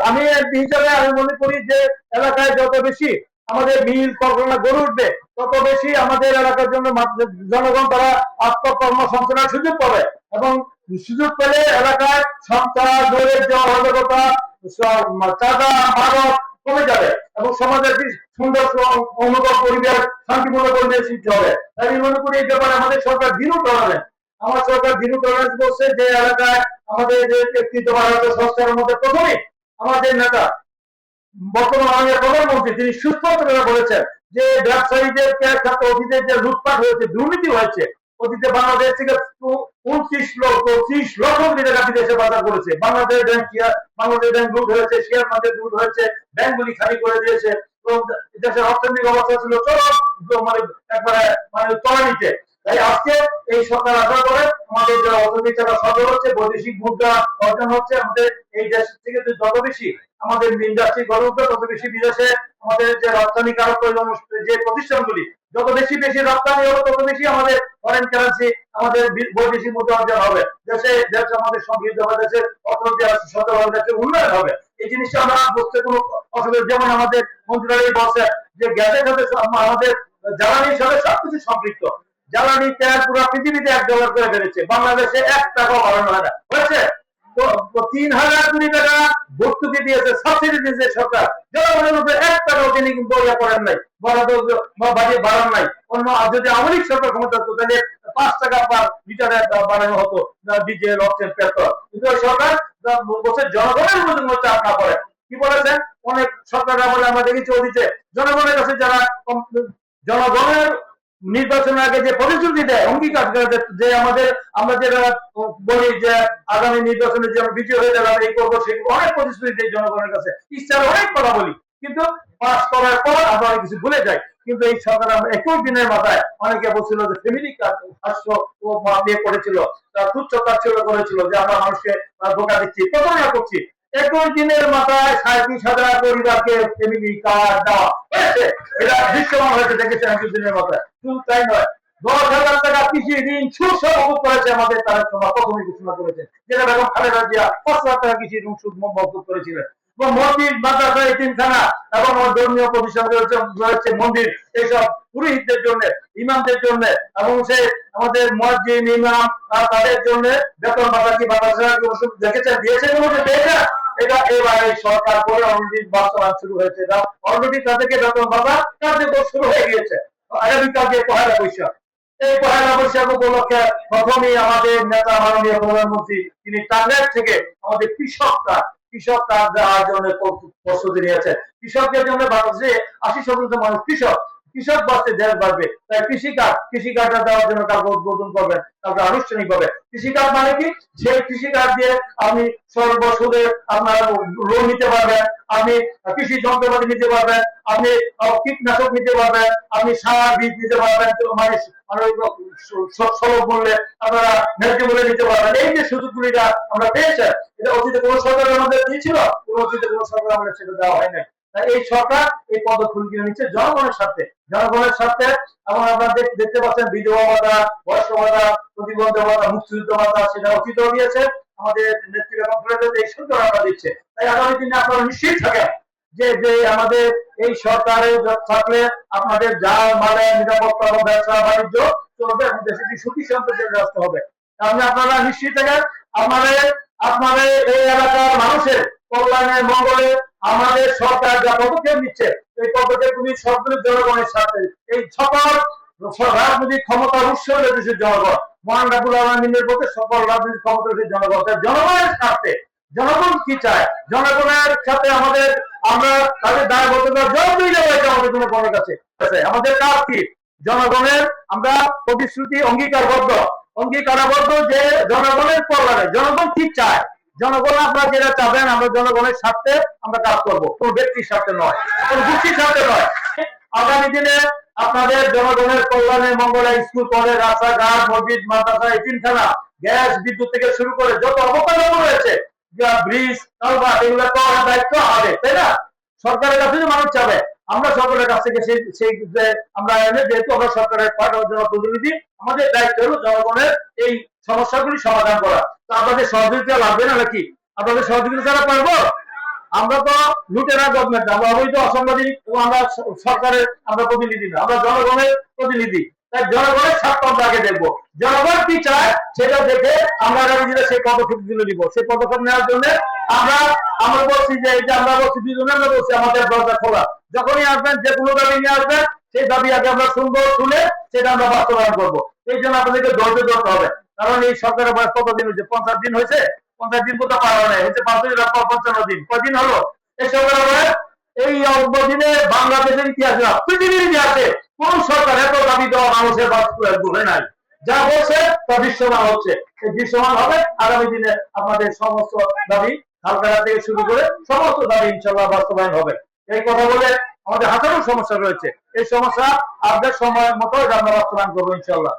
আমি এমপি হিসাবে আমি মনে করি যে এলাকায় যত বেশি আমাদের মিল কলকারখানা গড়ে উঠবে তত বেশি আমাদের এলাকার জন্য জনগণ তারা আত্মকর্মসংস্থানের সুযোগ পাবে এবং সুযোগ পেলে এলাকায় সন্ত্রাস দরিদ্র অরাজকতা চাঁদা মাদক কমে যাবে এবং সমাজের সুন্দর অনুকূল পরিবেশ শান্তিপূর্ণ পরিবেশ সৃষ্টি হবে। তাই আমি মনে করি এই ব্যাপারে আমাদের সরকার দৃঢ় টলারেন্স আমার সরকার দৃঢ় টলারেন্স করছে যে এলাকায় আমাদের যে ব্যক্তিত্ব ভারতীয় সংস্কারের মধ্যে প্রথমেই আমাদের নেতা বর্তমান মাননীয় প্রধানমন্ত্রী তিনি সুস্পষ্ট করে বলেছেন যে ব্যবসায়ীদের ক্ষেত্রে অতীতে যে লুটপাট হয়েছে দুর্নীতি হয়েছে অতীতে বাংলাদেশ থেকে 30 লক্ষ কোটি টাকা বিদেশে পাচার করেছে। বাংলাদেশ ব্যাংক লুট হয়েছে, শেয়ার মার্কেট লুট হয়েছে, ব্যাংকগুলি খালি করে দিয়েছে এবং দেশের অর্থনৈতিক অবস্থা ছিল চরম একবারে তলানিতে। তাই আজকে এই সরকার আসার পরে আমাদের যে অর্থনীতি সচল হচ্ছে, বৈদেশিক মুদ্রা অর্জন হচ্ছে, আমাদের এই দেশ থেকে যত বেশি আমাদের ইন্ডাস্ট্রি গড়ে উঠবে তত বেশি বিদেশে আমাদের যে রপ্তানিকারক যে প্রতিষ্ঠানগুলি যত বেশি রপ্তানি হবে তত বেশি আমাদের ফরেন কারেন্সি আমাদের বৈদেশিক মুদ্রা অর্জন হবে, দেশ আমাদের সমৃদ্ধ হবে, দেশের অর্থনীতি সচল হবে, দেশের উন্নয়ন হবে। এই জিনিসটা আমরা বুঝতে কোনো অসুবিধা। যেমন আমাদের মন্ত্রণালয় বলছে যে গ্যাসের সাথে আমাদের জ্বালানির সাথে সবকিছু সম্পৃক্ত। জ্বালানি তেল পুরো পৃথিবীতে $1 করে বেড়েছে, বাংলাদেশে 1 টাকাও বাড়ানো হয় না, হয়েছে তো 3000 কোটি টাকা ভর্তুকি দিয়েছে, সাবসিডি দিয়েছে সরকার, জনগণের উপরে 1 টাকাও তিনি বইয়া করেন নাই, বাজেট বাড়ান নাই। অন্য যদি আওয়ামী লীগ সরকার ক্ষমতা হতো তাহলে 5 টাকা পার লিটারে বাড়ানো হতো ডিজেল অক্সিজেন পেট্রোল, কিন্তু ওই সরকার বলছে জনগণের উপর কোনো চাপ না করে। কি বলেছেন অনেক সরকাররা বলে আমরা দেখেছি অতীতে জনগণের কাছে যারা জনগণের নির্বাচনের আগে যে প্রতিশ্রুতি দেয় অঙ্গীকার যে আমরা যেটা বলি যে আগামী নির্বাচনে যে আমরা বিজয় হয়ে যাবে এই করবো সেই অনেক প্রতিশ্রুতি দেয় জনগণের কাছে, ইচ্ছার অনেক কথা বলি কিন্তু পাস করার পর আমরা অনেক কিছু ভুলে যাই। কিন্তু এই সরকার আমরা 21 দিনের মাথায় অনেকে বলছিল যে ফ্যামিলি স্বাস্থ্য ও নিয়ে করেছিল, তুচ্ছ তাচ্ছিল্য করেছিল যে আমরা মানুষকে ধোকা দিচ্ছি, প্রতারণা করছি। 21 দিনের মাথায় 37,000 পরিবারকে ফ্যামিলি কার্ড দেওয়া হয়েছে, এটা দৃশ্যমান হয়েছে দেখেছেন 21 দিনের মাথায়। শুধু তাই নয়, 10,000 টাকা কৃষি ঋণ সুদ মকুব করেছে আমাদের তারা প্রথমে ঘোষণা করেছে, যেটা বেগম খালেদা জিয়া 5,00,000 টাকা কৃষি ঋণ সুদ মকুব করেছিলেন। মসজিদ মাদ্রাসা এতিমখানা এবং ধর্মীয় প্রতিষ্ঠান রয়েছে মন্দির এইসব পুরোহিতদের জন্য ইমামদের জন্য এবং সে আমাদের মুয়াজ্জিন ইমাম তাদের জন্য বেতন ভাতা কি বাংলাদেশ দেখেছেন দিয়েছে কোনো পেয়েছে, এটা এবারে সরকার করে অলরেডি বাস্তবায়ন শুরু হয়েছে, অলরেডি তাদেরকে বেতন ভাতা কার্যকর শুরু হয়ে গিয়েছে আগামীকালকে 1 বৈশাখ। এই 1 বৈশাখ উপলক্ষে প্রথমেই আমাদের নেতা মাননীয় প্রধানমন্ত্রী তিনি টার্গেট থেকে আমাদের কৃষক কার্ড দেওয়ার জন্য প্রস্তুতি নিয়েছে। কৃষকদের জন্য বাংলাদেশে 80% মানুষ কৃষক বাঁচতে দেশ বাড়বে, তাই কৃষি কার্ডটা দেওয়ার জন্য কালকে উদ্বোধন করবেন, কালকে আনুষ্ঠানিক হবে। কৃষি কার্ড মানে কি, সেই কৃষি কার্ড দিয়ে আপনি সর্বসুদে আপনার লোন নিতে পারবেন, আপনি কৃষি যন্ত্রপাতি নিতে পারবেন, আপনি কীটনাশক নিতে পারবেন, আপনি সার বীজ নিতে পারবেন, মানে সুলভ মূল্যে আপনারা ন্যায্য মূল্যে নিতে পারবেন। এই যে সুযোগগুলিটা আমরা পেয়েছি এটা অতীতে কোনো সরকার আমাদের দিয়েছিল, অতীতে কোনো সরকার আমাদের সেটা দেওয়া হয় না। এই সরকার এই পদক্ষেপগুলো নিচ্ছে জনগণের স্বার্থে এবং আপনারা দেখতে পাচ্ছেন বিধবা ভাতা, বয়স্ক ভাতা, প্রতিবন্ধী ভাতা, মুক্তিযুদ্ধ ভাতা সেটা অতীতেও দিয়েছে আমাদের নেত্রী বেগম খালেদা জিয়া, এই সুন্দর আমরা দিচ্ছে। তাই আগামী দিনে আপনারা নিশ্চিত থাকেন যে আমাদের এই সরকারে থাকলে আপনাদের যার মালে নিরাপত্তা এবং ব্যবসা বাণিজ্য চলবে এবং দেশটি সুখী সম্পদের ব্যবস্থা হবে। আপনারা নিশ্চিত থাকেন আপনাদের এই এলাকার মানুষের কল্যাণের মঙ্গলে আমাদের সরকার যা পদক্ষেপ নিচ্ছে এই পদক্ষেপগুলি সবগুলি জনগণের সাথে, এই সকল রাজনৈতিক ক্ষমতার উৎস দেশের জনগণ, মহান রাব্বুল আলামিনের পক্ষে সকল রাজনৈতিক ক্ষমতা দেশের জনগণ। জনগণের স্বার্থে জনগণ কি চায়, জনগণের সাথে আমরা তাদের দায়বদ্ধতা জবাবদিহি দেওয়া আমাদের জনগণের কাছে। আমাদের কাজ কি, জনগণের আমরা প্রতিশ্রুতি অঙ্গীকারাবদ্ধ যে জনগণের কল্যাণে জনগণ কি চায়, জনগণ আপনারা যেটা চাবেন আমরা জনগণের স্বার্থে আমরা কাজ করবো, কোন ব্যক্তির স্বার্থে নয়, কোন গোষ্ঠীর স্বার্থে নয়। আগামী দিনে আপনাদের জনগণের কল্যাণে মঙ্গলে স্কুল কলেজ রাস্তাঘাট মসজিদ মাদ্রাসা এতিমখানা গ্যাস বিদ্যুৎ থেকে শুরু করে যত অবকাঠামো রয়েছে ব্রিজ কালভার্ট এগুলো করার দায়িত্ব হবে, তাই না? সরকারের কাছে মানুষ চাবে, আমরা সরকারের কাছ থেকে সেই আমরা যেহেতু আমরা সরকারের প্রতিনিধি আমাদের দায়িত্ব হলো জনগণের এই সমস্যাগুলি সমাধান করা। তো আপনাদের সহযোগিতা লাগবে না নাকি? আপনাদের সহযোগিতা ছাড়া পারবো? আমরা তো লুটেরা গভর্নমেন্ট, আমরা অবৈধ অসাংবাদিক এবং আমরা সরকারের আমরা প্রতিনিধি না, আমরা জনগণের প্রতিনিধি। তাই জনগণের স্বার্থ আমরা আগে দেখবো, জনগণ কি চায় সেটা দেখে আমরা আগামী দিনে সেই পদক্ষেপগুলো নিব। সেই পদক্ষেপ নেওয়ার জন্য আমরা আমরা বলছি যে এই যে আমরা বলছি দুজনে আমরা বলছি আমাদের দরজা খোলা, যখনই আসবেন যে কোনো দাবি নিয়ে আসবেন সেই দাবি আগে আমরা শুনবো, শুনে সেটা আমরা বাস্তবায়ন করবো। এই জন্য আপনাদেরকে ধৈর্য ধরতে হবে, কারণ এই সরকারের বয়স কতদিন হয়েছে? 50 দিন হয়েছে। 50 দিন কোথাও পাওয়া নাই, হচ্ছে 55 দিন। কয়দিন হলো এই সরকারের বয়স? এই অল্প দিনে বাংলাদেশের ইতিহাসে না, পৃথিবীর ইতিহাসে কোন সরকার এত দাবি দেওয়া মানুষের বাস্তবায়ন করে নাই। যা বলছে তা দৃশ্যমান হচ্ছে, এই দৃশ্যমান হবে আগামী দিনে আপনাদের সমস্ত দাবি, হালকারা থেকে শুরু করে সমস্ত দাবি ইনশাল্লাহ বাস্তবায়ন হবে। এই কথা বলে আমাদের হাজারো সমস্যা রয়েছে, এই সমস্যা আপনাদের সময় মতো আমরা বাস্তবায়ন করবো ইনশাল্লাহ।